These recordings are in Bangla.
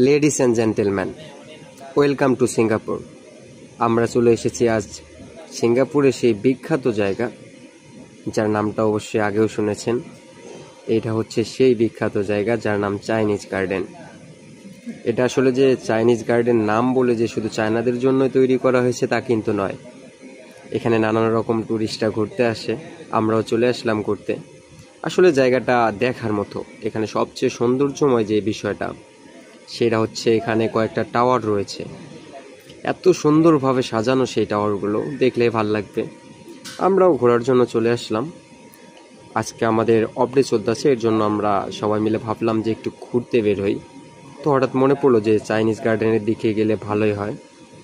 Ladies and gentleman, welcome to Singapore. আমরা চলে এসেছি আজ সিঙ্গাপুরে সেই বিখ্যাত জায়গা যার নামটা অবশ্যই আগেও শুনেছেন। এটা হচ্ছে সেই বিখ্যাত জায়গা যার নাম চাইনিজ গার্ডেন। এটা আসলে যে চাইনিজ গার্ডেন নাম বলে যে শুধু চায়নাদের জন্য তৈরি করা হয়েছে তা কিন্তু নয়। এখানে নানান রকম ট্যুরিস্টরা ঘুরতে আসে, আমরাও চলে আসলাম ঘুরতে। আসলে জায়গাটা দেখার মতো। এখানে সবচেয়ে সৌন্দর্যময় যে বিষয়টা সেটা হচ্ছে এখানে কয়েকটা টাওয়ার রয়েছে। এত সুন্দরভাবে সাজানো সেই টাওয়ারগুলো দেখলে ভাল লাগবে। আমরাও ঘোরার জন্য চলে আসলাম। আজকে আমাদের অফ ডে চলতেছে, এর জন্য আমরা সবাই মিলে ভাবলাম যে একটু ঘুরতে বের হই। তো হঠাৎ মনে পড়লো যে চাইনিজ গার্ডেনের দিকে গেলে ভালোই হয়,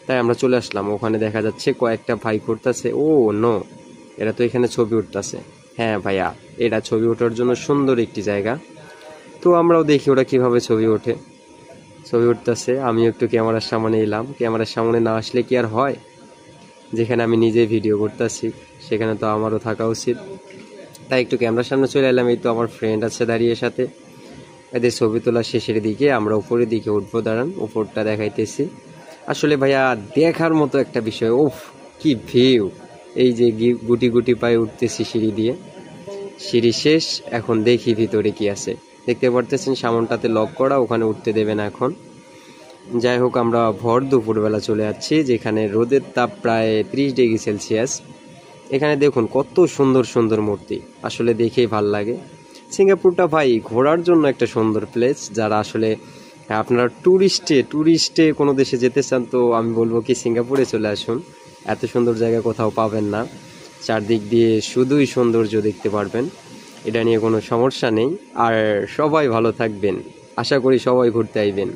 তাই আমরা চলে আসলাম। ওখানে দেখা যাচ্ছে কয়েকটা ভাই করতেছে। ও নো, এরা তো এখানে ছবি উঠতেছে। হ্যাঁ ভাইয়া, এটা ছবি ওঠার জন্য সুন্দর একটি জায়গা। তো আমরাও দেখি ওরা কিভাবে ছবি ওঠে। ছবি উঠতেছে, আমিও একটু ক্যামেরার সামনে এলাম। ক্যামেরার সামনে না আসলে কি আর হয়? যেখানে আমি নিজে ভিডিও করতেছি সেখানে তো আমারও থাকা উচিত, তাই একটু ক্যামেরার সামনে চলে এলাম। এই তো আমার ফ্রেন্ড আছে দাঁড়িয়ে সাথে। এদের ছবি তোলা শেষের দিকে আমরা উপরের দিকে উঠবো। দাঁড়ান, উপরটা দেখাইতেছি। আসলে ভাইয়া দেখার মতো একটা বিষয়। উফ, কি ভিউ! এই যে গুটি গুটি পায়ে উঠতেছি সিঁড়ি দিয়ে। সিঁড়ি শেষ, এখন দেখি ভিতরে কি আছে। দেখতে পারতেছেন সামনটাতে লক করা, ওখানে উঠতে দেবে না এখন। যাই হোক, আমরা ভর দুপুরবেলা চলে যাচ্ছি, যেখানে রোদের তাপ প্রায় 30 ডিগ্রি সেলসিয়াস। এখানে দেখুন কত সুন্দর সুন্দর মূর্তি, আসলে দেখেই ভাল লাগে। সিঙ্গাপুরটা ভাই ঘোরার জন্য একটা সুন্দর প্লেস। যারা আসলে আপনারা ট্যুরিস্টে কোনো দেশে যেতে চান, তো আমি বলবো কি সিঙ্গাপুরে চলে আসুন। এত সুন্দর জায়গা কোথাও পাবেন না। চারদিক দিয়ে শুধুই সৌন্দর্য দেখতে পারবেন, এটা নিয়ে কোনো সমস্যা নেই। আর সবাই ভালো থাকবেন, আশা করি সবাই ঘুরতে আইবেন।